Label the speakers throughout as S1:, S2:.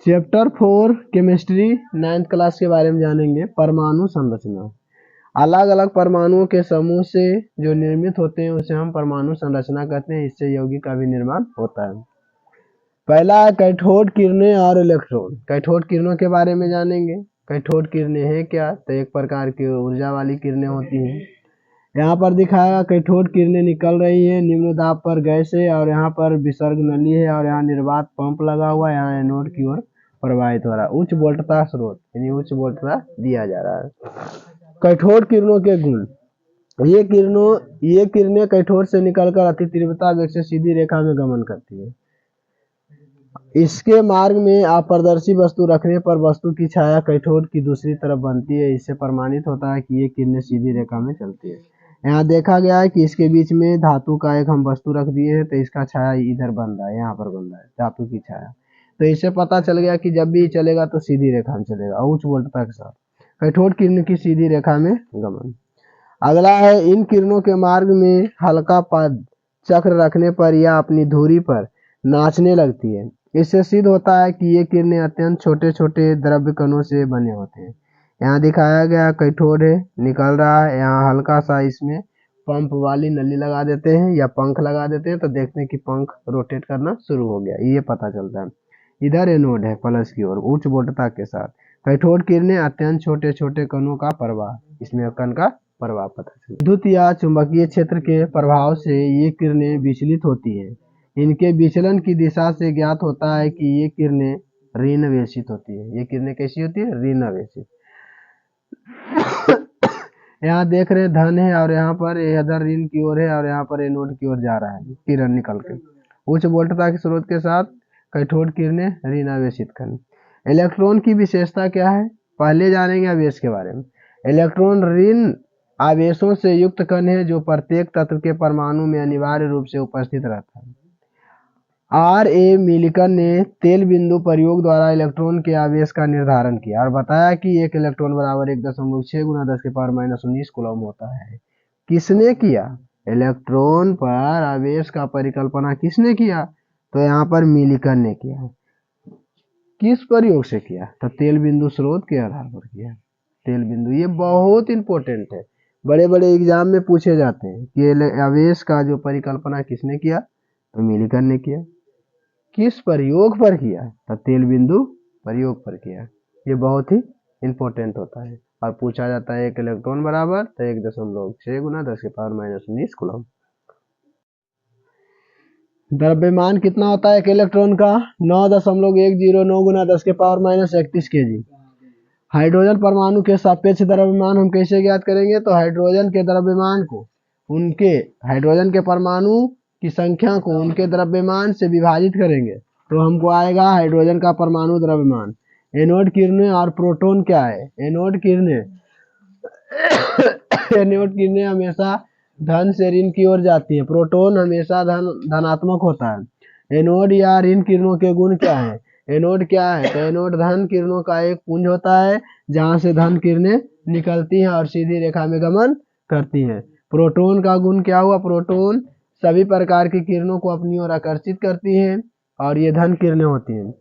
S1: Chapter 4 chemistry 9th class के बारे में जानेंगे। परमाणु संरचना। अलग अलग परमाणुओं के समूह से जो निर्मित होते हैं उसे हम परमाणु संरचना कहते हैं। इससे यौगिक का भी निर्माण होता है। पहला है कैथोड किरणें और इलेक्ट्रॉन। कैथोड किरणों के बारे में जानेंगे। कैथोड किरणें है क्या, तो एक प्रकार की ऊर्जा वाली किरणें होती हैं। यहाँ पर दिखाया कैथोड किरणें निकल रही है निम्न दाब पर गैस है और यहाँ पर विसर्ग नली है और यहाँ निर्वात पंप लगा हुआ है। यहाँ एनोड की ओर प्रवाहित हो रहा है। उच्च वोल्टता स्रोत यानी उच्च वोल्टता दिया जा रहा है। कैथोड किरणों के गुण। ये किरणें कैथोड से निकलकर अति तीव्रता वेग से सीधी रेखा में गमन करती है। इसके मार्ग में अपारदर्शी वस्तु रखने पर वस्तु की छाया कैथोड की दूसरी तरफ बनती है। इससे प्रमाणित होता है कि ये किरणें सीधी रेखा में चलती है। यहाँ देखा गया है कि इसके बीच में धातु का एक हम वस्तु रख दिए हैं तो इसका छाया इधर बन रहा है, यहाँ पर बन रहा है धातु की छाया। तो इससे पता चल गया कि जब भी चलेगा तो सीधी रेखा में चलेगा उच्च वोल्टता के साथ। कैथोड किरण की सीधी रेखा में गमन। अगला है इन किरणों के मार्ग में हल्का पद चक्र रखने पर या अपनी धुरी पर नाचने लगती है। इससे सिद्ध होता है कि ये किरणें अत्यंत छोटे छोटे द्रव्य कणों से बने होते हैं। यहाँ दिखाया गया कैथोड है निकल रहा है। यहाँ हल्का सा इसमें पंप वाली नली लगा देते हैं या पंख लगा देते हैं तो देखते हैं कि पंख रोटेट करना शुरू हो गया, ये पता चलता है। इधर एनोड है प्लस की ओर उच्च वोल्टता के साथ। कैथोड किरणें अत्यंत छोटे छोटे कणों का प्रवाह, इसमें कण का प्रभाव पता चलता है। विद्युत या चुंबकीय क्षेत्र के प्रभाव से ये किरणें विचलित होती हैं। इनके विचलन की दिशा से ज्ञात होता है कि ये किरणें ऋणावेशित होती है। ये किरणें कैसी होती है, ऋणावेशित। यहाँ देख रहे हैं धन है और यहाँ पर इधर ऋण की ओर है और यहाँ पर एनोड की ओर जा रहा है किरण निकल के। उच्च वोल्टता के स्रोत के साथ कैथोड किरणें ऋणावेशित कण। इलेक्ट्रॉन की विशेषता क्या है, पहले जानेंगे आवेश के बारे में। इलेक्ट्रॉन ऋण आवेशों से युक्त कण है जो प्रत्येक तत्व के परमाणु में अनिवार्य रूप से उपस्थित रहता है। R.A. मिलिकन ने तेल बिंदु प्रयोग द्वारा इलेक्ट्रॉन के आवेश का निर्धारण किया और बताया कि एक इलेक्ट्रॉन बराबर 1.6 गुना 10 के पावर -19 कूलम होता है। किसने किया, इलेक्ट्रॉन पर आवेश का परिकल्पना किसने किया, तो यहाँ पर मिलिकन ने किया। किस प्रयोग से किया, तो तेल बिंदु स्रोत के आधार पर किया। तेल बिंदु ये बहुत इंपॉर्टेंट है, बड़े बड़े एग्जाम में पूछे जाते हैं कि आवेश का जो परिकल्पना किसने किया, तो मिलिकन ने किया। किस प्रयोग पर किया, तो तेल बिंदु प्रयोग पर किया। ये बहुत ही इंपॉर्टेंट होता है और पूछा जाता है एक इलेक्ट्रॉन बराबर तो 1.6 गुना 10 के पावर -19 कूलम। द्रव्यमान कितना होता है एक इलेक्ट्रॉन का, 9.109 गुना 10 के पावर -31 kg। हाइड्रोजन परमाणु के सापेक्ष द्रव्यमान हम कैसे ज्ञात करेंगे, तो हाइड्रोजन के द्रव्यमान को उनके हाइड्रोजन के परमाणु की संख्या को उनके द्रव्यमान से विभाजित करेंगे तो हमको आएगा हाइड्रोजन का परमाणु द्रव्यमान। एनोड किरणें और प्रोटॉन क्या है, एनोड किरणें एनोड किरणें हमेशा धन से ऋण की ओर जाती है, प्रोटॉन हमेशा धनात्मक होता है। एनोड या ऋण किरणों के गुण क्या है, एनोड क्या है, तो एनोड धन किरणों का एक पुंज होता है जहां से धन किरणें निकलती हैं और सीधी रेखा में गमन करती हैं। प्रोटॉन का गुण क्या हुआ, प्रोटॉन सभी प्रकार की किरणों को अपनी ओर आकर्षित करती हैं और ये धन किरणें होती हैं।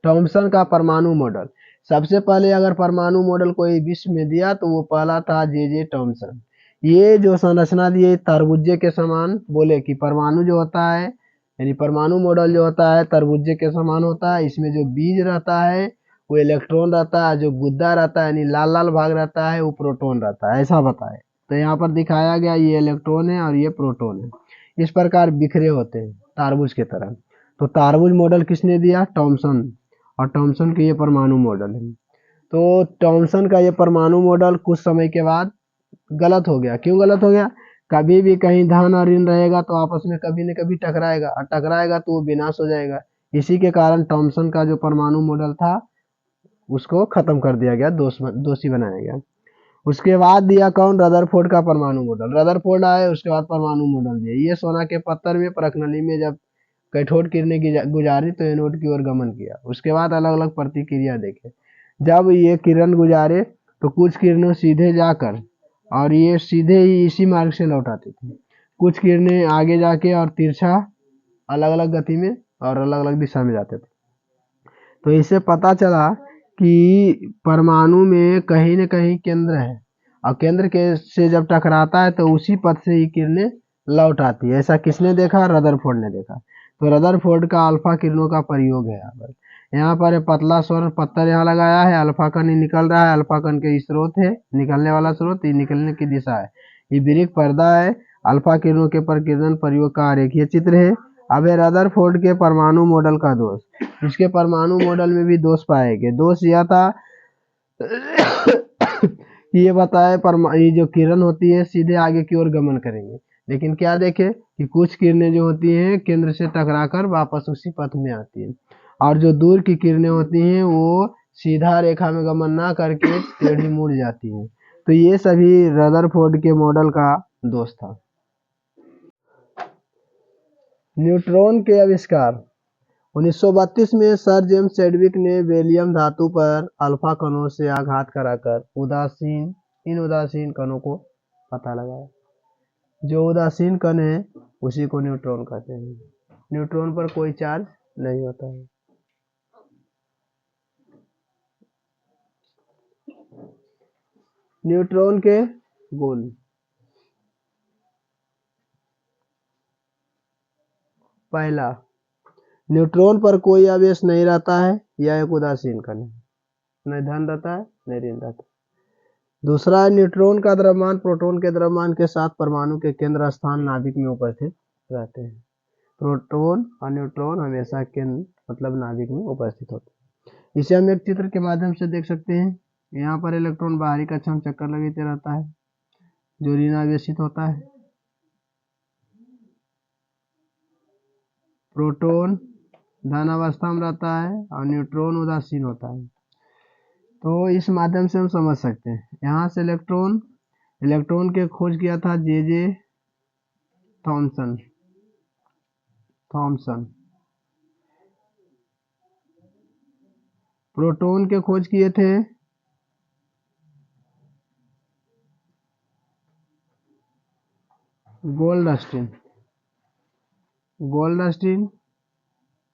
S1: थॉमसन का परमाणु मॉडल। सबसे पहले अगर परमाणु मॉडल कोई विश्व में दिया तो वो पहला था जे थॉमसन। ये जो संरचना दी तरबूजे के समान, बोले कि परमाणु जो होता है यानी परमाणु मॉडल जो होता है तरबूजे के समान होता है। इसमें जो बीज रहता है वो इलेक्ट्रॉन रहता है, जो गुद्दा रहता है यानी लाल लाल भाग रहता है वो प्रोटॉन रहता है, ऐसा बताए। तो यहाँ पर दिखाया गया ये इलेक्ट्रॉन है और ये प्रोटॉन है, इस प्रकार बिखरे होते हैं तारबूज के तरह। तो तारबूज मॉडल किसने दिया, थॉमसन, और थॉमसन के ये परमाणु मॉडल है। तो थॉमसन का ये परमाणु मॉडल कुछ समय के बाद गलत हो गया। क्यों गलत हो गया, कभी भी कहीं धन और ऋण रहेगा तो आपस में कभी न कभी टकराएगा और टकराएगा तो वो विनाश हो जाएगा। इसी के कारण थॉमसन का जो परमाणु मॉडल था उसको खत्म कर दिया गया, दोषी बनाया गया। उसके बाद दिया कौन, रदरफोर्ड का परमाणु मॉडल। रदरफोर्ड आए उसके बाद परमाणु मॉडल दिया। ये सोना के पत्थर में परखनली में जब कैथोड किरणें गुजारी तो एनोड की ओर गमन किया। उसके बाद अलग अलग प्रतिक्रिया देखे। जब ये किरण गुजारे तो कुछ किरणें सीधे जाकर और ये सीधे ही इसी मार्ग से लौट आती थी, कुछ किरणें आगे जाके और तिरछा अलग अलग गति में और अलग अलग दिशा में जाते थे। तो इससे पता चला कि परमाणु में कहीं न कहीं केंद्र है और केंद्र के से जब टकराता है तो उसी पथ से ही किरणें लौट आती है। ऐसा किसने देखा? रदरफोर्ड ने देखा। तो रदरफोर्ड का अल्फा किरणों का प्रयोग है यहाँ पर पतला स्वर्ण पत्थर यहाँ लगाया है, अल्फा कण निकल रहा है, अल्फा कण के स्रोत है, निकलने वाला स्रोत, ये निकलने की दिशा है, ये विरिक्त पर्दा है, अल्फा किरणों के प्रकीर्णन प्रयोग का आरेखीय चित्र है। अब है रदरफोर्ड के परमाणु मॉडल का दोष। इसके परमाणु मॉडल में भी दोष पाए गए। दोष यह था ये बताए ये जो किरण होती है सीधे आगे की ओर गमन करेंगे, लेकिन क्या देखे कि कुछ किरणें जो होती हैं केंद्र से टकराकर वापस उसी पथ में आती है, और जो दूर की किरणें होती हैं वो सीधा रेखा में गमन ना करके टेढ़ी मुड़ जाती हैं। तो ये सभी रदरफोर्ड के मॉडल का दोष था। न्यूट्रॉन के आविष्कार। 1932 में सर जेम्स चैडविक ने बेरिलियम धातु पर अल्फा कणों से आघात कराकर इन उदासीन कणों को पता लगाया। जो उदासीन कण है उसी को न्यूट्रॉन कहते हैं। न्यूट्रॉन पर कोई चार्ज नहीं होता है। न्यूट्रॉन के गुण। पहला, न्यूट्रॉन पर कोई आवेश नहीं रहता है, यह एक उदासीन कण है, न धन रहता है न ऋण रहता है। दूसरा, न्यूट्रॉन का द्रव्यमान प्रोटॉन के द्रव्यमान के साथ परमाणु के केंद्र स्थान नाभिक में उपस्थित रहते हैं। प्रोटॉन और न्यूट्रॉन हमेशा केंद्र मतलब नाभिक में उपस्थित होते हैं। इसे हम एक चित्र के माध्यम से देख सकते हैं। यहाँ पर इलेक्ट्रॉन बाहरी कक्षा में चक्कर लगाते रहता है जो ऋण आवेशित होता है। प्रोटॉन धन अवस्था में रहता है और न्यूट्रॉन उदासीन होता है। तो इस माध्यम से हम समझ सकते हैं। यहाँ से इलेक्ट्रॉन के खोज किया था जे थॉमसन। प्रोटॉन के खोज किए थे गोल्डस्टीन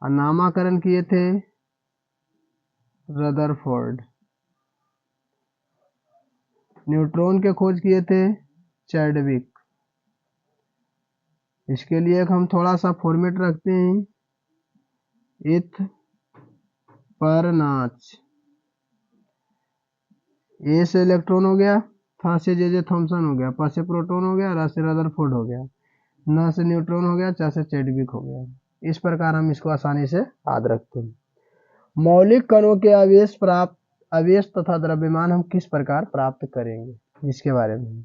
S1: और नामकरण किए थे रदरफोर्ड। न्यूट्रॉन के खोज किए थे चैडविक। इसके लिए हम थोड़ा सा फॉर्मेट रखते हैं। इथ पर नाच, ए से इलेक्ट्रॉन हो गया, था से जे थॉमसन हो गया, प से प्रोटॉन हो गया, र से रदरफोर्ड हो गया, न से न्यूट्रॉन हो गया, च से चैडविक हो गया। इस प्रकार हम इसको आसानी से याद रखते हैं। मौलिक कणों के आवेश तथा द्रव्यमान हम किस प्रकार प्राप्त करेंगे इसके बारे में।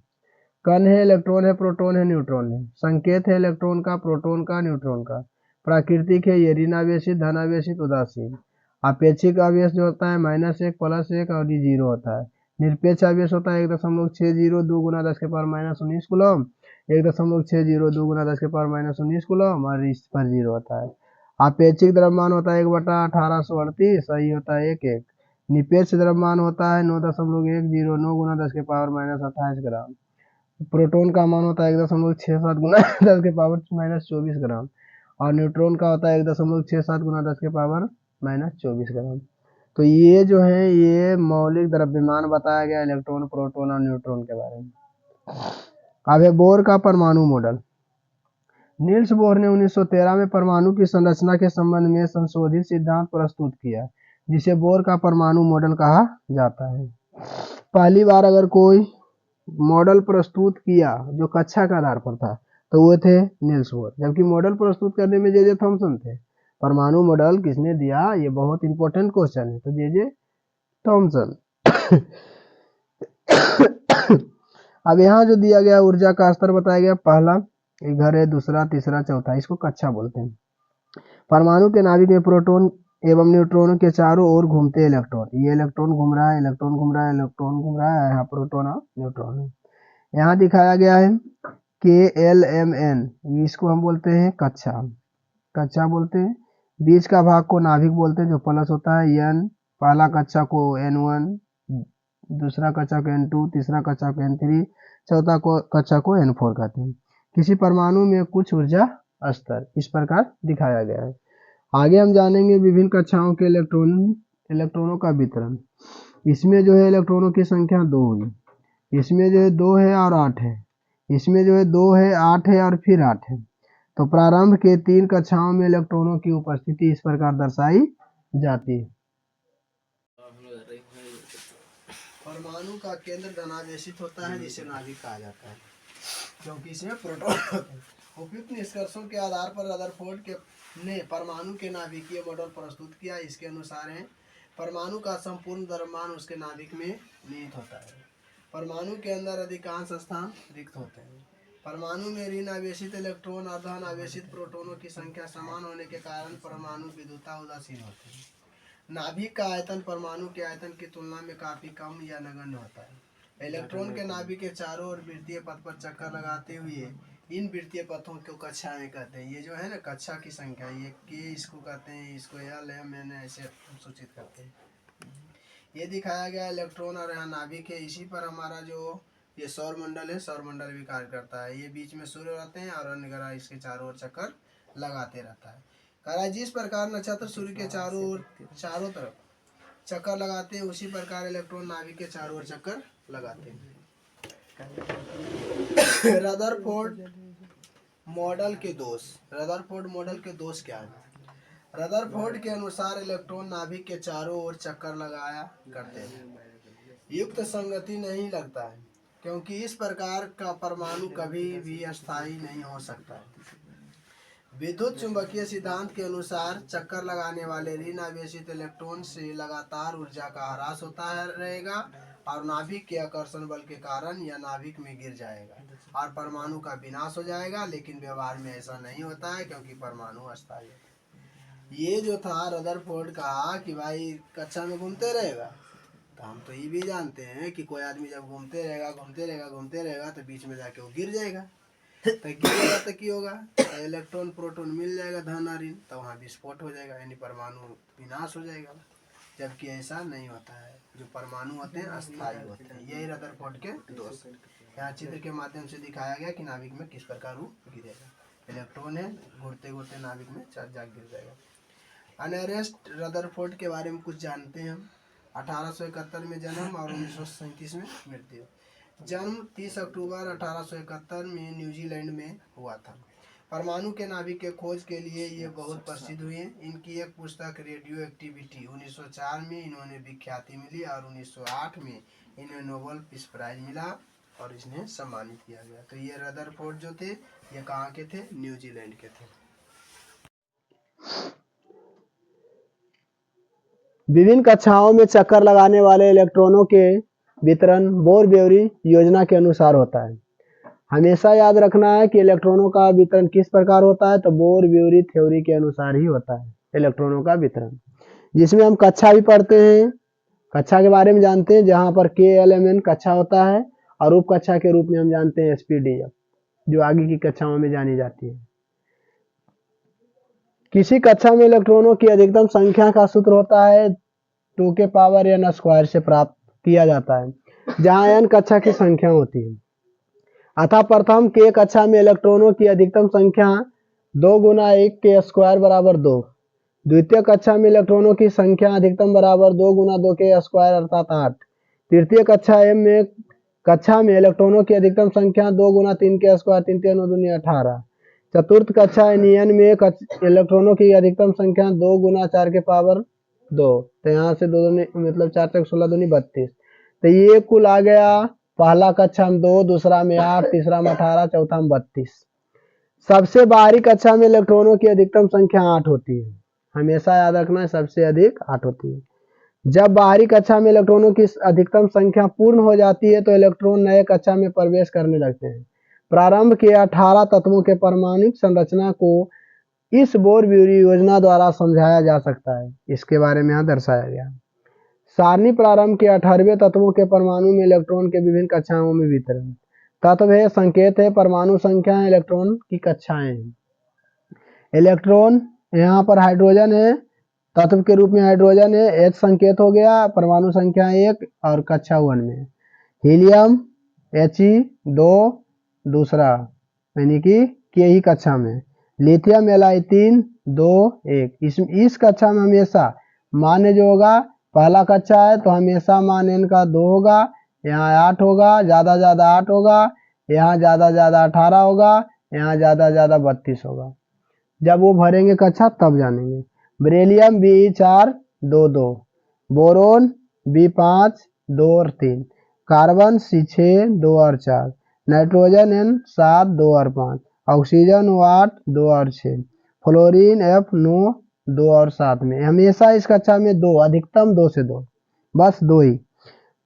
S1: कण है, इलेक्ट्रॉन है, प्रोटॉन है, न्यूट्रॉन है। संकेत है इलेक्ट्रॉन का, प्रोटॉन का, न्यूट्रॉन का। प्राकृतिक है, ये ऋण आवेशित, धन आवेशित, उदासीन। आपेक्षिक आवेश जो होता है -1 +1 और ये 0 होता है। निरपेक्ष आवेश होता है 1.602 × 10⁻19 कूलम, 1.602 × 10⁻19 कूलम और इस पर 0 होता है। आपेक्षिक द्रव्यमान होता है 1/1838, सही होता है 1 1। निरपेक्ष द्रव्यमान होता है 9.109 × 10⁻28 ग्राम। प्रोटॉन का मान होता है 1.67 × 10⁻24 ग्राम और न्यूट्रॉन का होता है 1.67 × 10⁻24 ग्राम। तो ये जो है ये मौलिक द्रव्यमान बताया गया इलेक्ट्रॉन, प्रोटॉन और न्यूट्रॉन के बारे में। अब है बोर का परमाणु मॉडल। नील्स बोर ने 1913 में परमाणु की संरचना के संबंध में संशोधित सिद्धांत प्रस्तुत किया जिसे बोर का परमाणु मॉडल कहा जाता है। पहली बार अगर कोई मॉडल प्रस्तुत किया जो कक्षा के आधार पर था तो वो थे नील्स बोर, जबकि मॉडल प्रस्तुत करने में जे थॉमसन थे। परमाणु मॉडल किसने दिया, ये बहुत इंपॉर्टेंट क्वेश्चन है, तो जे थॉमसन। अब यहाँ जो दिया गया ऊर्जा का स्तर बताया गया, पहला घर है, दूसरा, तीसरा, चौथा, इसको कक्षा बोलते हैं। परमाणु के नाभिक में प्रोटॉन एवं न्यूट्रॉनों के चारों ओर घूमते हैं इलेक्ट्रॉन। ये इलेक्ट्रॉन घूम रहा है, इलेक्ट्रॉन घूम रहा है, इलेक्ट्रॉन घूम रहा है, यहाँ प्रोटॉन और न्यूट्रॉन है। यहाँ दिखाया गया है KLMN, इसको हम बोलते हैं कक्षा बोलते हैं। बीच का भाग को नाभिक बोलते हैं जो प्लस होता है N, पहला कक्षा को N1, दूसरा कक्षा को N2, तीसरा कक्षा को N3, चौथा कक्षा को N4 कहते हैं। किसी परमाणु में कुछ ऊर्जा स्तर इस प्रकार दिखाया गया है। आगे हम जानेंगे विभिन्न कक्षाओं के इलेक्ट्रॉनों का वितरण। इसमें जो है इलेक्ट्रॉनों की संख्या 2 हुई, इसमें जो है 2 है और 8 है, इसमें जो है 2 है, 8 है और फिर 8 है। तो प्रारंभ के 3 कक्षाओं में इलेक्ट्रॉनों की उपस्थिति इस प्रकार दर्शाई जाती है। परमाणु का केंद्र धनावेशित होता है, जिसे नाभिक कहा जाता है, क्योंकि इसमें प्रोटॉन होते हैं। उपयुक्त निष्कर्षों के आधार पर रदरफोर्ड ने परमाणु के नाभिकीय मॉडल प्रस्तुत किया। इसके अनुसार है परमाणु का संपूर्ण द्रव्यमान उसके नाभिक में निहित होता है। परमाणु के अंदर अधिकांश स्थान रिक्त होते हैं। परमाणु में ऋण आवेशित इलेक्ट्रॉन और धन आवेशित प्रोटॉनों की संख्या समान होने के कारण परमाणु विद्युता उदासीन होते हैं। नाभिक का आयतन परमाणु के आयतन की तुलना में काफी कम या नगण्य होता है। इलेक्ट्रॉन के नाभिक के चारों ओर वृत्तीय पथ पर चक्कर लगाते हुए इन वृत्तीय पथों को कक्षाएं कहते हैं। ये जो है ना कक्षा की संख्या, ये के इसको कहते हैं, इसको एल एम एन ऐसे सूचित करते हैं। ये दिखाया गया इलेक्ट्रॉन और यहाँ नाभिक है। इसी पर हमारा जो ये सौर मंडल है, सौर मंडल भी कार्य करता है। ये बीच में सूर्य रहते हैं और अन्य ग्रह इसके चारों ओर चक्कर लगाते रहता है। कहा जिस प्रकार नक्षत्र सूर्य के चारों तरफ चक्कर लगाते हैं, उसी प्रकार इलेक्ट्रॉन नाभिक के चारों ओर चक्कर लगाते हैं। रदरफोर्ड मॉडल के दोष। रदरफोर्ड मॉडल के दोष क्या है? रदरफोर्ड के अनुसार इलेक्ट्रॉन नाभिक के चारों ओर चक्कर लगाया करते हैं, युक्त संगति नहीं लगता है, क्योंकि इस प्रकार का परमाणु कभी भी अस्थायी नहीं हो सकता है। विद्युत चुंबकीय सिद्धांत के अनुसार चक्कर लगाने वाले ऋण आवेशित इलेक्ट्रॉन से लगातार ऊर्जा का ह्रास होता रहेगा और नाभिक के आकर्षण बल के कारण यह नाभिक में गिर जाएगा और परमाणु का विनाश हो जाएगा। लेकिन व्यवहार में ऐसा नहीं होता है, क्योंकि परमाणु अस्थायी है। ये जो था रदरफोर्ड का कि भाई कक्षा में घूमते रहेगा, तो हम तो ये भी जानते हैं कि कोई आदमी जब घूमते रहेगा तो बीच में जाके वो गिर जाएगा। तो गिरेगा तो क्या होगा? तो इलेक्ट्रॉन प्रोटॉन मिल जाएगा धन और ऋण, तो वहाँ विस्फोट हो जाएगा, यानी परमाणु विनाश हो जाएगा। जबकि ऐसा नहीं होता है, जो परमाणु होते हैं अस्थायी होते हैं। यही रदरफोर्ड के दोष। यहाँ चित्र के माध्यम से दिखाया गया कि नाभिक में किस प्रकार वो गिरेगा। इलेक्ट्रॉन है, घूरते घूरते नाभिक में जा गिर जाएगा। अर्नेस्ट रदरफोर्ड के बारे में कुछ जानते हैं हम। 1871 में जन्म और 1937 में मृत्यु। जन्म 30 अक्टूबर 1871 में न्यूजीलैंड में हुआ था। परमाणु के नाभिक के खोज के लिए ये बहुत प्रसिद्ध हुए। इनकी एक पुस्तक रेडियो एक्टिविटी 1904 में इन्होंने विख्याति मिली और 1908 में इन्हें नोबेल पीस प्राइज मिला और इसने सम्मानित किया गया। तो ये रदरफोर्ड जो थे ये कहाँ के थे? न्यूजीलैंड के थे। विभिन्न कक्षाओं में चक्कर लगाने वाले इलेक्ट्रॉनों के वितरण बोर-ब्यूरी योजना के अनुसार होता है। हमेशा याद रखना है कि इलेक्ट्रॉनों का वितरण किस प्रकार होता है, तो बोर-ब्यूरी थ्योरी के अनुसार ही होता है इलेक्ट्रॉनों का वितरण, जिसमें हम कक्षा भी पढ़ते हैं, कक्षा के बारे में जानते हैं, जहां पर KLMN कक्षा होता है और उप कक्षा के रूप में हम जानते हैं SPDF, जो आगे की कक्षाओं में जानी जाती है। किसी कक्षा में इलेक्ट्रॉनों की अधिकतम संख्या का सूत्र होता है 2 के पावर n स्क्वायर से प्राप्त किया जाता है, जहां n कक्षा की संख्या होती है। अतः प्रथम के कक्षा में इलेक्ट्रॉनों की अधिकतम संख्या 2 गुना 1 के स्क्वायर बराबर 2। द्वितीय कक्षा में इलेक्ट्रॉनों की संख्या अधिकतम बराबर 2 गुना 2 के स्क्वायर अर्थात 8। तृतीय कक्षा में इलेक्ट्रॉनों की अधिकतम संख्या 2 गुना 3 के स्क्वायर 3 3 9 दूनी 18। चतुर्थ कक्षा NEN में इलेक्ट्रॉनों की अधिकतम संख्या 2 गुना 4 के पावर 2। तो यहाँ से 2 मतलब 4 तक 16 दूनी 32। तो ये कुल आ गया पहला कक्षा में 2, दूसरा में 8, तीसरा में 18, चौथा में 32। सबसे बाहरी कक्षा में इलेक्ट्रॉनों की अधिकतम संख्या 8 होती है। हमेशा याद रखना है, सबसे अधिक 8 होती है। जब बाहरी कक्षा में इलेक्ट्रॉनों की अधिकतम संख्या पूर्ण हो जाती है तो इलेक्ट्रॉन नए कक्षा में प्रवेश करने लगते हैं। प्रारंभ के 18 तत्वों के परमाणुक संरचना को इस बोर-ब्यूरी योजना द्वारा समझाया जा सकता है। इसके बारे में यहाँ दर्शाया गया। सारणी प्रारंभ के 18वें तत्वों के परमाणु में इलेक्ट्रॉन के विभिन्न कक्षाओं में वितरण। तत्व है, संकेत है, परमाणु संख्या है, इलेक्ट्रॉन की कक्षाएं हैं। इलेक्ट्रॉन यहाँ पर हाइड्रोजन है, तत्व के रूप में हाइड्रोजन है, H संकेत हो गया, परमाणु संख्या 1 और कक्षा 1 में। हीलियम He2 दूसरा, यानी कि के ही कक्षा में। Lithium Li 3 2 1। इस कक्षा में हमेशा मान जो होगा, पहला कक्षा है तो हमेशा मान n का 2 होगा, यहाँ 8 होगा, ज़्यादा ज़्यादा 8 होगा, यहाँ ज़्यादा ज़्यादा 18 होगा, यहाँ ज़्यादा ज़्यादा 32 होगा। जब वो भरेंगे कक्षा तब जानेंगे। बेरिलियम Be4 2 2, बोरोन B5 2 और 3, कार्बन C6 2 और 4, नाइट्रोजन N7 2 और 5, ऑक्सीजन O8 2 और 6, फ्लोरीन F9 2 और 7 में। हमेशा इस कक्षा में 2, अधिकतम 2 से 2, बस 2 ही।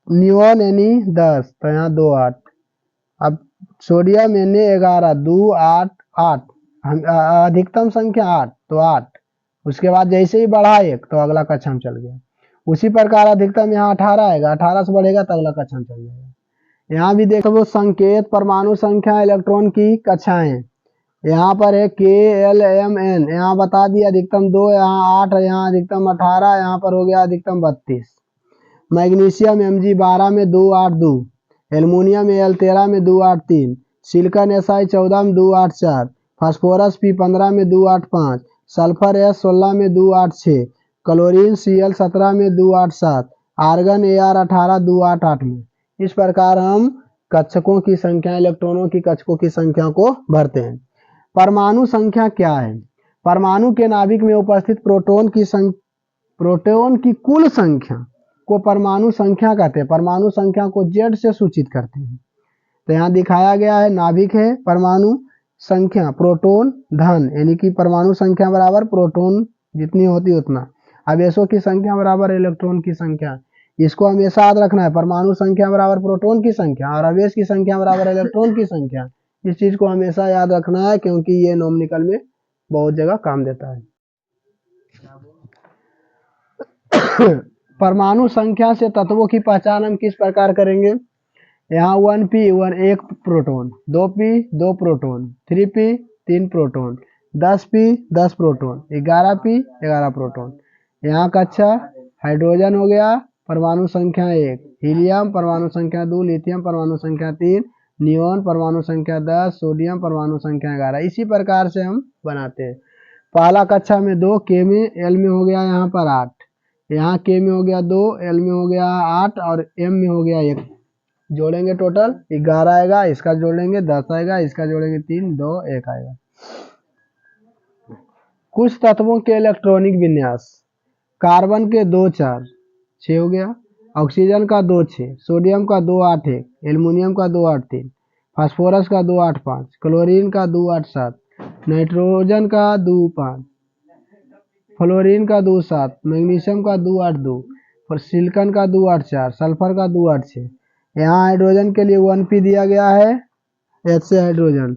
S1: नियोन Ne10 तो यहाँ 2 8। अब सोडियम Na11 2 8 8, अधिकतम संख्या 8 तो 8। उसके बाद जैसे ही बढ़ा 1 तो अगला कक्षा में चल गया। उसी प्रकार अधिकतम यहाँ 18 आएगा, 18 से बढ़ेगा तो अगला कक्षा में चल जाएगा। यहाँ भी देखो वो संकेत परमाणु संख्या इलेक्ट्रॉन की कक्षाएं। यहाँ पर है K L M N, यहाँ बता दिया अधिकतम 2, यहाँ 8, यहाँ अधिकतम 18, यहाँ पर हो गया अधिकतम 32। मैग्नीशियम Mg12 में 2 8 2, एल्युमिनियम Al13 में 2 8 3, सिलिकॉन Si14 में 2 8 4, फास्फोरस P15 में 2 8 5, सल्फर S16 में 2 8 6, क्लोरीन Cl17 में 2 8 7, आर्गन Ar18 2 8 8 में। इस प्रकार हम कक्षकों की संख्या, इलेक्ट्रॉनों की कक्षकों की संख्या को भरते हैं। परमाणु संख्या क्या है? परमाणु के नाभिक में उपस्थित प्रोटॉन की कुल संख्या को परमाणु संख्या कहते हैं। परमाणु संख्या को Z से सूचित करते हैं। तो यहाँ दिखाया गया है, नाभिक है, परमाणु संख्या प्रोटॉन धन, यानी कि परमाणु संख्या बराबर प्रोटॉन जितनी होती उतना, आवेशों की संख्या बराबर इलेक्ट्रॉन की संख्या। इसको हमेशा याद रखना है, परमाणु संख्या बराबर प्रोटॉन की संख्या और आवेश की संख्या बराबर इलेक्ट्रॉन की संख्या। इस चीज को हमेशा याद रखना है, क्योंकि ये नॉमिनिकल में बहुत जगह काम देता है। परमाणु संख्या से तत्वों की पहचान हम किस प्रकार करेंगे? यहाँ 1p 1 proton, 2p 2 proton, 3p 3 proton, 10p 10 proton, 11p 11 proton. यहाँ कक्षा हाइड्रोजन हो गया परमाणु संख्या 1, हीलियम परमाणु संख्या 2, लिथियम परमाणु संख्या 3, नियोन परमाणु संख्या 10, सोडियम परमाणु संख्या 11। इसी प्रकार से हम बनाते हैं। पहला कक्षा में 2, K में L में हो गया यहाँ पर 8, यहाँ K में हो गया 2, L में हो गया 8 और M में हो गया 1। जोड़ेंगे टोटल 11 आएगा, इसका जोड़ेंगे 10 आएगा, इसका जोड़ेंगे 3 2 1 आएगा। कुछ तत्वों के इलेक्ट्रॉनिक विन्यास। कार्बन के 2 4 6 हो गया, ऑक्सीजन का 2 6, सोडियम का 2 8 1, एल्युमिनियम का 2 8 3, फास्फोरस का 2 8 5, क्लोरीन का 2 8 7, नाइट्रोजन का 2 5, फ्लोरीन का 2 7, मैग्नीशियम का 2 8 2, सिलिकॉन का 2 8 4, सल्फर का 2 8 6। यहाँ हाइड्रोजन के लिए 1p दिया गया है, H से हाइड्रोजन।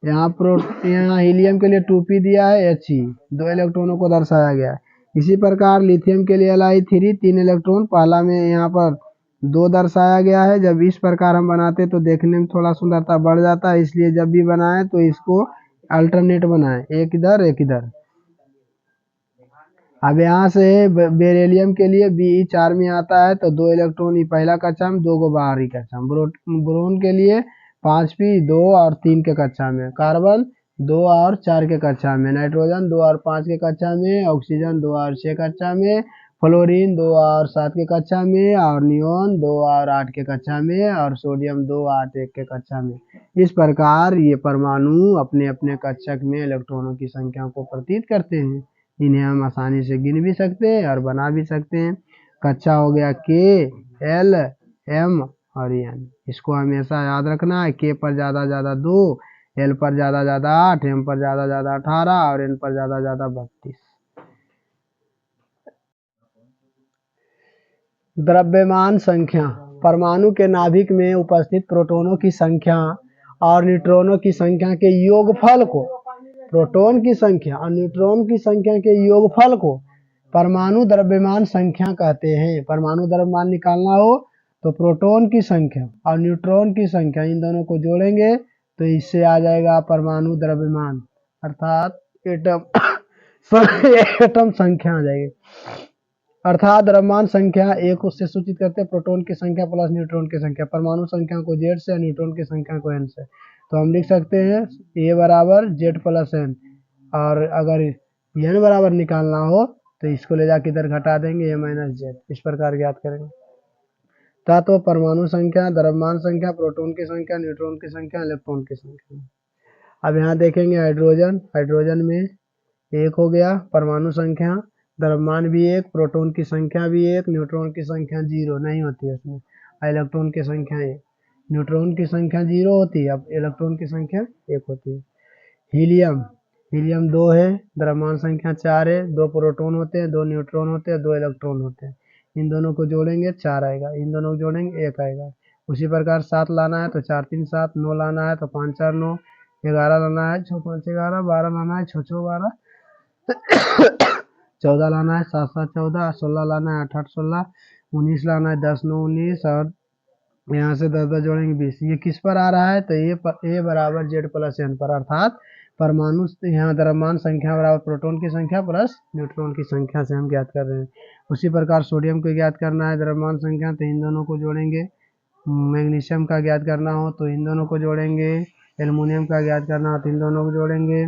S1: यहाँ हीलियम के लिए 2p दिया है, He, 2 इलेक्ट्रॉनों को दर्शाया गया है। इसी प्रकार लिथियम के लिए Li3 3 इलेक्ट्रॉन, पहला में यहाँ पर 2 दर्शाया गया है। जब इस प्रकार हम बनाते तो देखने में थोड़ा सुंदरता बढ़ जाता है, इसलिए जब भी बनाए तो इसको अल्टरनेट बनाए, एक इधर एक इधर। अब यहाँ से बेरिलियम के लिए Be4 में आता है तो 2 इलेक्ट्रॉन पहला कक्षा में, 2 को बाहरी कक्षा में। बोरोन के लिए 5p 2 और 3 के कक्षा में, कार्बन 2 और 4 के कक्षा में, नाइट्रोजन 2 और 5 के कक्षा में, ऑक्सीजन 2 और 6 कक्षा में, फ्लोरीन 2 और 7 के कक्षा में, और नियोन 2 और 8 के कक्षा में, और सोडियम 2 8 1 के कक्षा में। इस प्रकार ये परमाणु अपने अपने कक्षक में इलेक्ट्रॉनों की संख्या को प्रतीत करते हैं। इन्हें हम आसानी से गिन भी सकते हैं और बना भी सकते हैं। कक्षा हो गया K L M और N। इसको हमेशा याद रखना है, K पर ज़्यादा ज़्यादा 2, L पर ज़्यादा ज़्यादा 8, M पर ज़्यादा ज़्यादा 18 और N पर ज़्यादा ज़्यादा 32। द्रव्यमान संख्या। परमाणु के नाभिक में उपस्थित प्रोटॉनों की संख्या और न्यूट्रॉनों की संख्या के योगफल को, प्रोटॉन की संख्या और न्यूट्रॉन की संख्या के योगफल को परमाणु द्रव्यमान संख्या कहते हैं। परमाणु द्रव्यमान निकालना हो तो प्रोटॉन की संख्या और न्यूट्रॉन की संख्या, इन दोनों को जोड़ेंगे तो इससे आ जाएगा परमाणु द्रव्यमान, अर्थात एटम संख्या आ जाएगी। अर्थात द्रव्यमान संख्या एक उससे सूचित करते हैं प्रोटॉन की संख्या प्लस न्यूट्रॉन की संख्या। परमाणु संख्या को Z से, न्यूट्रॉन की संख्या को N से। तो हम लिख सकते हैं A बराबर Z प्लस N, और अगर n बराबर निकालना हो तो इसको ले जाकर इधर घटा देंगे, a माइनस जेड, इस प्रकार ज्ञात करेंगे। तत्व, परमाणु संख्या, द्रव्यमान संख्या, प्रोटॉन की संख्या, न्यूट्रॉन की संख्या, इलेक्ट्रॉन की संख्या। अब यहाँ देखेंगे हाइड्रोजन, हाइड्रोजन में 1 हो गया परमाणु संख्या, द्रव्यमान भी 1, प्रोटॉन की संख्या भी 1, न्यूट्रॉन की संख्या 0 नहीं होती है इसमें, इलेक्ट्रॉन की संख्या 1, न्यूट्रॉन की संख्या 0 होती है, अब इलेक्ट्रॉन की संख्या 1 होती है। हीलियम, हीलियम 2 है, द्रव्यमान संख्या 4 है, 2 प्रोटॉन होते हैं, 2 न्यूट्रॉन होते हैं, 2 इलेक्ट्रॉन होते हैं। इन दोनों को जोड़ेंगे 4 आएगा, इन दोनों को जोड़ेंगे 1 आएगा। उसी प्रकार 7 लाना है तो 4 3 7, 9 लाना है तो 5 4 9, 11 लाना है 6 5 11, 12 लाना है 6 6 12, 14 लाना है 7 7 14, 16 लाना है 8 8 16, 19 लाना है 10 9 19, और यहाँ से 10 10 जोड़ेंगे 20। ये किस पर आ रहा है तो ए बराबर जेड प्लस एन पर, अर्थात परमाणु यहाँ द्रव्यमान संख्या बराबर प्रोटॉन की संख्या प्लस न्यूट्रॉन की संख्या से हम ज्ञात कर रहे हैं। उसी प्रकार सोडियम को ज्ञात करना है द्रव्यमान संख्या तो इन दोनों को जोड़ेंगे, मैग्नीशियम का ज्ञात करना हो तो इन दोनों को जोड़ेंगे, एल्युमिनियम का ज्ञात करना हो तो इन दोनों को जोड़ेंगे,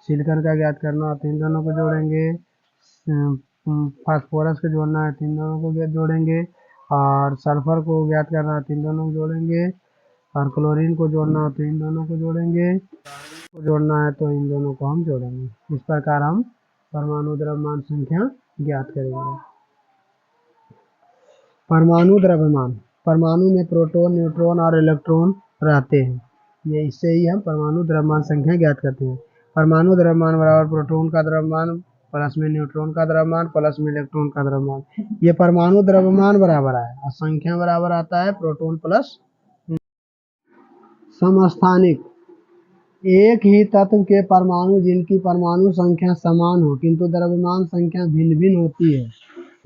S1: सिलिकॉन का ज्ञात करना हो तो इन दोनों को जोड़ेंगे, फास्फोरस को जोड़ना है तो इन दोनों को जोड़ेंगे, और सल्फर को ज्ञात करना है तो इन दोनों को जोड़ेंगे, और क्लोरीन को जोड़ना हो तो इन दोनों को जोड़ेंगे, को जोड़ना है तो इन दोनों को हम जोड़ेंगे। इस प्रकार हम परमाणु द्रव्यमान संख्या ज्ञात करेंगे। परमाणु द्रव्यमान, परमाणु में प्रोटॉन, न्यूट्रॉन और इलेक्ट्रॉन रहते हैं, ये इससे ही हम परमाणु द्रव्यमान संख्या ज्ञात करते हैं। परमाणु द्रव्यमान बराबर प्रोटॉन का द्रव्यमान प्लस में न्यूट्रॉन का द्रव्यमान प्लस में इलेक्ट्रॉन का द्रव्यमान। ये परमाणु द्रव्यमान बराबर है और संख्या बराबर आता है प्रोटॉन प्लस। समस्थानिक, एक ही तत्व के परमाणु जिनकी परमाणु संख्या समान हो किंतु द्रव्यमान संख्या भिन्न भिन्न होती है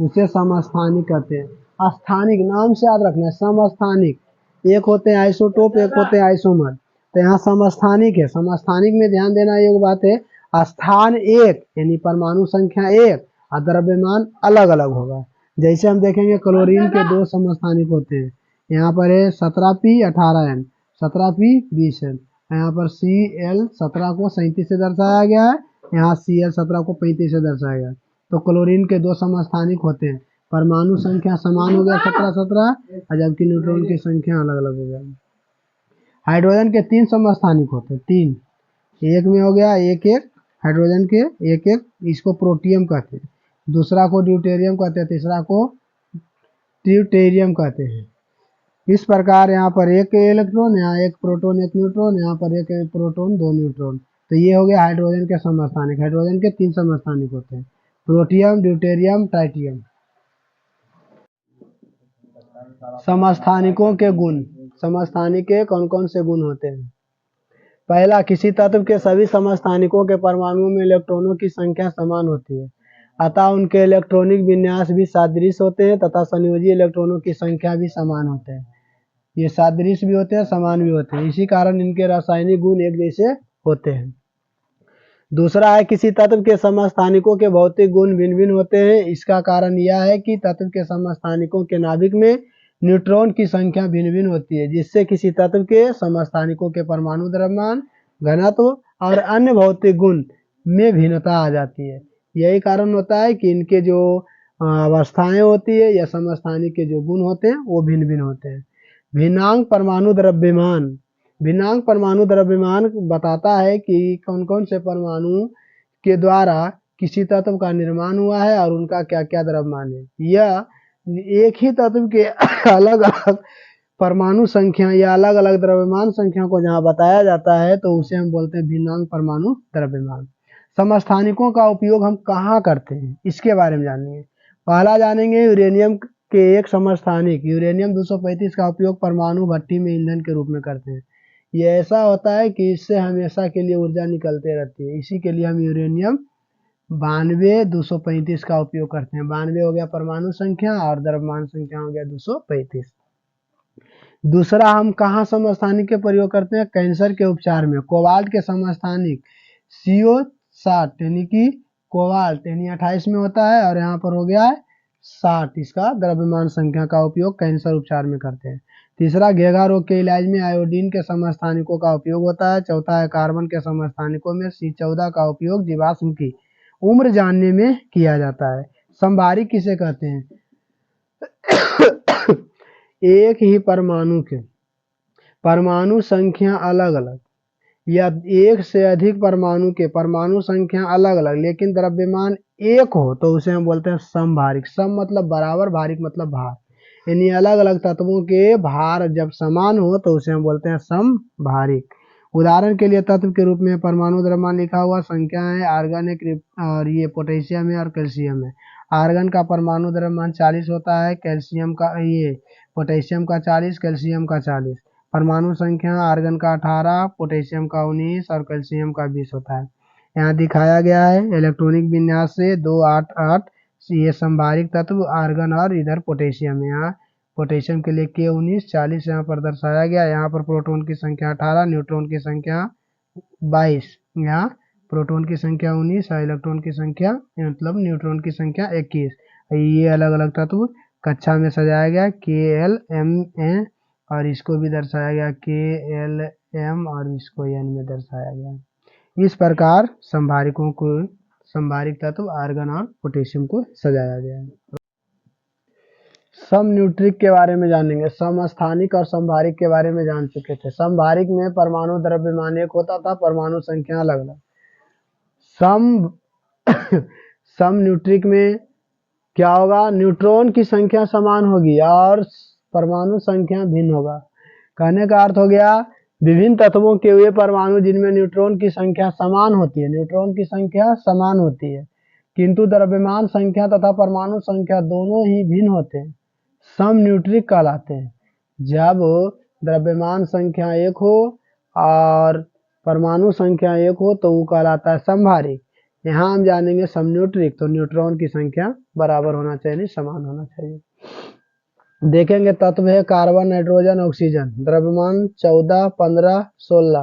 S1: उसे समस्थानिक कहते हैं। स्थानिक नाम से याद रखना है, समस्थानिक, एक होते हैं आइसोटोप, एक होते हैं आइसोमर, तो यहाँ समस्थानिक है। समस्थानिक में ध्यान देना योग्य बात है, स्थान एक यानी परमाणु संख्या 1 और द्रव्यमान अलग अलग होगा। जैसे हम देखेंगे क्लोरीन के 2 समस्थानिक होते हैं, यहाँ पर है 17p 18n, 17p 20n, यहाँ पर Cl17 को 37 से दर्शाया गया है, यहाँ Cl17 को 35 से दर्शाया गया है। तो क्लोरीन के 2 समस्थानिक होते हैं, परमाणु संख्या समान हो गया 17 17, और जबकि न्यूट्रॉन की संख्या अलग अलग हो गया। हाइड्रोजन के 3 समस्थानिक होते हैं, 3, एक में हो गया 1 1, हाइड्रोजन के 1 1, इसको प्रोटियम कहते हैं, दूसरा को ड्यूटेरियम कहते हैं, तीसरा को ट्यूटेरियम कहते हैं। इस प्रकार यहाँ पर 1 इलेक्ट्रॉन, यहाँ 1 प्रोटॉन 1 न्यूट्रॉन, यहाँ पर 1 प्रोटॉन 2 न्यूट्रॉन, तो ये हो गया हाइड्रोजन के समस्थानिक। हाइड्रोजन के 3 समस्थानिक होते हैं, प्रोटियम, ड्यूटेरियम, ट्राइटियम। समस्थानिकों के गुण, समस्थानिक के कौन कौन से गुण होते हैं। पहला, किसी तत्व के सभी समस्थानिकों के परमाणुओं में इलेक्ट्रॉनों की संख्या समान होती है, अतः उनके इलेक्ट्रॉनिक विन्यास भी सादृश होते हैं तथा संयोजी इलेक्ट्रॉनों की संख्या भी समान होते हैं। ये सादृश भी होते हैं, समान भी होते हैं, इसी कारण इनके रासायनिक गुण एक जैसे होते हैं। दूसरा है, किसी तत्व के समस्थानिकों के भौतिक गुण भिन्न भिन्न होते हैं, इसका कारण यह है कि तत्व के समस्थानिकों के नाभिक में न्यूट्रॉन की संख्या भिन्न भिन्न होती है, जिससे किसी तत्व के समस्थानिकों के परमाणु द्रव्यमान, घनत्व और अन्य भौतिक गुण में भिन्नता आ जाती है। यही कारण होता है कि इनके जो अवस्थाएं होती है या समस्थानिक के जो गुण होते हैं वो भिन्न भिन्न होते हैं। भिन्नांक परमाणु द्रव्यमान, भिन्नांक परमाणु द्रव्यमान बताता है कि कौन कौन से परमाणु के द्वारा किसी तत्व का निर्माण हुआ है और उनका क्या क्या द्रव्यमान है। यह एक ही तत्व के अलग अलग परमाणु संख्या या अलग अलग द्रव्यमान संख्या को जहाँ बताया जाता है तो उसे हम बोलते हैं भिन्नांक परमाणु द्रव्यमान। समस्थानिकों का उपयोग हम कहाँ करते हैं इसके बारे में जानेंगे। पहला जानेंगे यूरेनियम के एक समस्थानिक यूरेनियम 235 का उपयोग परमाणु भट्टी में ईंधन के रूप में करते हैं। ये ऐसा होता है कि इससे हमेशा के लिए ऊर्जा निकलते रहती है, इसी के लिए हम यूरेनियम 92 235 का उपयोग करते हैं। 92 हो गया परमाणु संख्या और द्रव्यमान संख्या हो गया 235। दूसरा, हम कहाँ समस्थानिक के प्रयोग करते हैं, कैंसर के उपचार में। कोबाल्ट के समस्थानिक CO60 यानी कि कोबाल्ट यानी 28 में होता है और यहाँ पर हो गया है 60, इसका द्रव्यमान संख्या का उपयोग कैंसर उपचार में करते हैं। तीसरा, घेघा रोग के इलाज में आयोडीन के समस्थानिकों का उपयोग होता है। चौथा है, कार्बन के समस्थानिकों में C14 का उपयोग जीवाश्म की उम्र जानने में किया जाता है। समभारिक किसे कहते हैं? एक ही परमाणु के परमाणु संख्या अलग अलग या एक से अधिक परमाणु के परमाणु संख्या अलग अलग लेकिन द्रव्यमान एक हो तो उसे हम बोलते हैं समभारिक। सम मतलब बराबर, भारिक मतलब भार, यानी अलग अलग तत्वों के भार जब समान हो तो उसे हम बोलते हैं समभारिक। उदाहरण के लिए तत्व के रूप में परमाणु द्रव्यमान लिखा हुआ संख्या है, आर्गन है और ये पोटेशियम है और कैल्शियम है। आर्गन का परमाणु द्रव्यमान 40 होता है, कैल्शियम का ये पोटेशियम का 40, कैल्शियम का 40। परमाणु संख्या आर्गन का 18, पोटेशियम का 19 और कैल्शियम का 20 होता है। यहाँ दिखाया गया है इलेक्ट्रॉनिक विन्यास से 2, 8, 8 ये संभारिक तत्व आर्गन और इधर पोटेशियम है। यहाँ पोटेशियम के लिए K19 40 यहाँ पर दर्शाया गया। यहाँ पर प्रोटॉन की संख्या 18, न्यूट्रॉन की संख्या 22, यहाँ प्रोटॉन की संख्या 19 और इलेक्ट्रॉन की संख्या मतलब न्यूट्रॉन की संख्या 21। ये अलग अलग तत्व कक्षा में सजाया गया KLMN और इसको भी दर्शाया गया KLM और इसको N में दर्शाया गया। इस प्रकार संभारिक तत्व आर्गन और पोटेशियम को सजाया गया है। समन्यूट्रिक के बारे में जानेंगे। समस्थानिक और समभारिक के बारे में जान चुके थे। समभारिक में परमाणु द्रव्यमान एक होता था, परमाणु संख्या अलग अलग। समन्यूट्रिक में क्या होगा? न्यूट्रॉन की संख्या समान होगी और परमाणु संख्या भिन्न होगा। कहने का अर्थ हो गया विभिन्न तत्वों के वे परमाणु जिनमें न्यूट्रॉन की संख्या समान होती है, न्यूट्रॉन की संख्या समान होती है किंतु द्रव्यमान संख्या तथा परमाणु संख्या दोनों ही भिन्न होते हैं, समन्यूट्रिक कहलाते हैं। जब द्रव्यमान संख्या एक हो और परमाणु संख्या एक हो तो वो कहलाता है समभारिक। यहाँ हम जानेंगे समन्यूट्रिक, तो न्यूट्रॉन की संख्या बराबर होना चाहिए, समान होना चाहिए। देखेंगे तत्व है कार्बन, नाइट्रोजन, ऑक्सीजन। द्रव्यमान 14, 15, 16,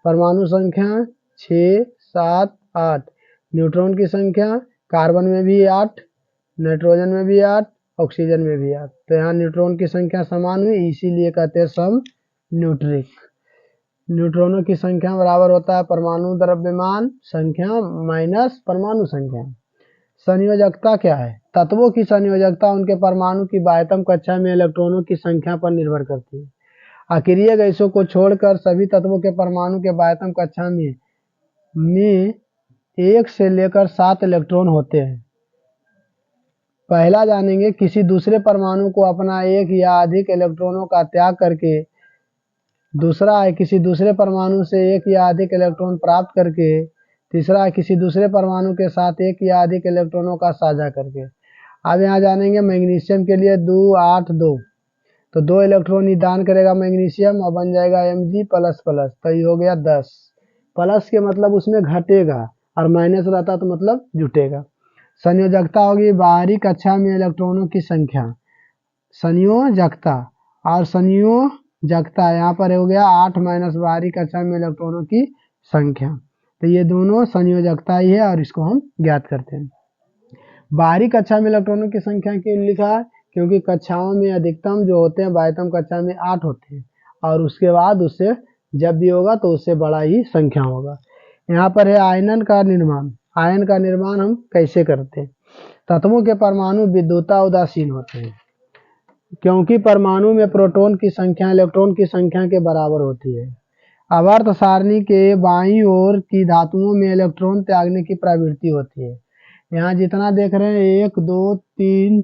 S1: परमाणु संख्या 6, 7, 8, न्यूट्रॉन की संख्या कार्बन में भी 8, नाइट्रोजन में भी 8, ऑक्सीजन में भी 8। तो यहाँ न्यूट्रॉन की संख्या समान हुई, इसीलिए कहते हैं समन्यूट्रिक। न्यूट्रॉनों की संख्या बराबर होता है परमाणु द्रव्यमान संख्या माइनस परमाणु संख्या। संयोजकता क्या है? तत्वों की संयोजकता उनके परमाणु की बाह्यतम कक्षा में इलेक्ट्रॉनों की संख्या पर निर्भर करती है। अक्रिय गैसों को छोड़कर सभी तत्वों के परमाणु के बाह्यतम कक्षा में 1 से लेकर 7 इलेक्ट्रॉन होते हैं। पहला जानेंगे किसी दूसरे परमाणु को अपना एक या अधिक इलेक्ट्रॉनों का त्याग करके, दूसरा है किसी दूसरे परमाणु से एक या अधिक इलेक्ट्रॉन प्राप्त करके, तीसरा है किसी दूसरे परमाणु के साथ एक या अधिक इलेक्ट्रॉनों का साझा करके। अब यहाँ जानेंगे मैग्नीशियम के लिए 2, 8, 2, तो 2 इलेक्ट्रॉन ही दान करेगा मैग्नीशियम और बन जाएगा Mg++, तो ये हो गया 10। प्लस के मतलब उसमें घटेगा और माइनस रहता तो मतलब जुटेगा। संयोजकता होगी बाहरी कक्षा में इलेक्ट्रॉनों की संख्या, संयोजकता और संयोजकता यहाँ पर हो गया 8 माइनस बाहरी कक्षा में इलेक्ट्रॉनों की संख्या, तो ये दोनों संयोजकता ही है और इसको हम ज्ञात करते हैं। बाहरी कक्षा में इलेक्ट्रॉनों की संख्या क्यों लिखा है? क्योंकि कक्षाओं में अधिकतम जो होते हैं बाह्यतम कक्षा में 8 होते हैं और उसके बाद उससे जब भी होगा तो उससे बड़ा ही संख्या होगा। यहाँ पर है आयनन का निर्माण। आयन का निर्माण हम कैसे करते हैं? तत्वों के परमाणु विद्युता उदासीन होते हैं क्योंकि परमाणु में प्रोटॉन की संख्या इलेक्ट्रॉन की संख्या के बराबर होती है। आवर्त सारणी के बाईं ओर की धातुओं में इलेक्ट्रॉन त्यागने की प्रवृत्ति होती है। यहाँ जितना देख रहे हैं 1, 2, 3,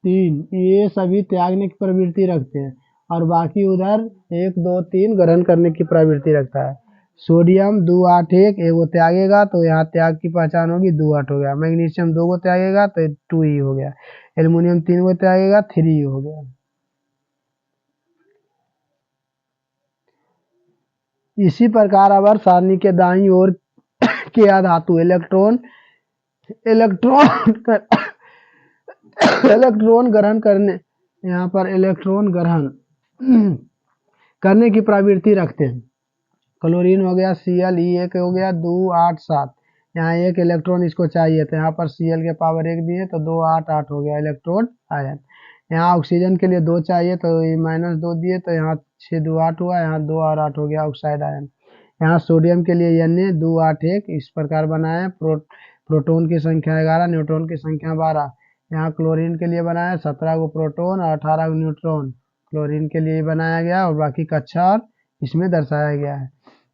S1: 3 ये सभी त्यागने की प्रवृत्ति रखते हैं और बाकी उधर 1, 2, 3 ग्रहण करने की प्रवृत्ति रखता है। सोडियम 2, 8, 1 वो त्यागेगा तो यहाँ त्याग की पहचान होगी 2, 8 हो गया। मैग्नीशियम 2 को त्यागेगा तो 2 ही हो गया। एल्युमिनियम 3 को त्यागेगा 3 ही हो गया। इसी प्रकार आवर्त सारणी के दाईं ओर के धातु इलेक्ट्रॉन ग्रहण करने, यहाँ पर इलेक्ट्रॉन ग्रहण करने की प्रवृत्ति रखते हैं। क्लोरीन हो गया, Cl, E1 हो गया 2, 8, 7, यहाँ 1 इलेक्ट्रॉन इसको चाहिए तो यहाँ पर Cl के पावर 1 दिए तो 2, 8, 8 हो गया इलेक्ट्रॉन आयन। यहाँ ऑक्सीजन के लिए 2 चाहिए तो ये -2 दिए तो यहाँ 6 2 8 हुआ, यहाँ 2 और 8 हो गया ऑक्साइड आयन। यहाँ सोडियम के लिए Na 2 8 1 इस प्रकार बनाया है। प्रोटॉन की संख्या 11, न्यूट्रॉन की संख्या 12। यहाँ क्लोरीन के लिए बनाया 17 गो प्रोटॉन और 18 गो न्यूट्रॉन क्लोरीन के लिए बनाया गया, और बाकी कक्षा और इसमें दर्शाया गया है।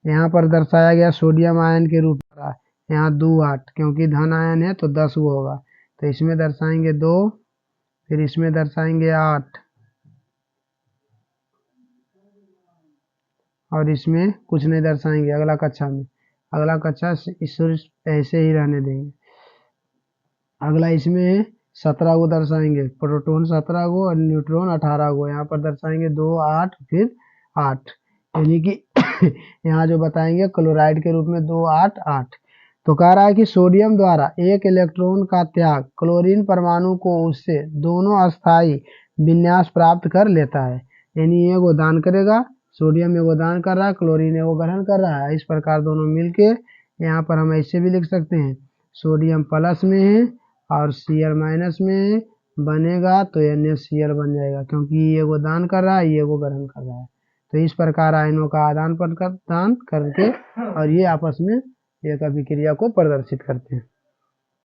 S1: यहाँ पर दर्शाया गया सोडियम आयन के रूप में, यहाँ 2 8 क्योंकि धन आयन है तो 10 गो होगा, तो इसमें दर्शाएंगे 2, फिर इसमें दर्शाएंगे 8, और इसमें कुछ नहीं दर्शाएंगे अगला कक्षा में। अगला कक्षा इस ऐसे ही रहने देंगे। अगला इसमें 17 गो दर्शाएंगे, प्रोटॉन 17 गो और न्यूट्रॉन 18 गो। यहाँ पर दर्शाएंगे 2 8 फिर 8, यानी कि यहाँ जो बताएंगे क्लोराइड के रूप में 2 8 8। तो कह रहा है कि सोडियम द्वारा एक इलेक्ट्रॉन का त्याग क्लोरीन परमाणु को उससे दोनों अस्थायी विन्यास प्राप्त कर लेता है, यानी एगो दान करेगा, सोडियम एगो दान कर रहा है, क्लोरीन एगो ग्रहण कर रहा है। इस प्रकार दोनों मिलके यहाँ पर हम ऐसे भी लिख सकते हैं, सोडियम प्लस में है और Cl माइनस में बनेगा तो NaCl बन जाएगा, क्योंकि ये एगो दान कर रहा है, ये एगो ग्रहण कर रहा है। तो इस प्रकार आयनों का आदान प्रदान करके और ये आपस में एक अभिक्रिया को प्रदर्शित करते हैं।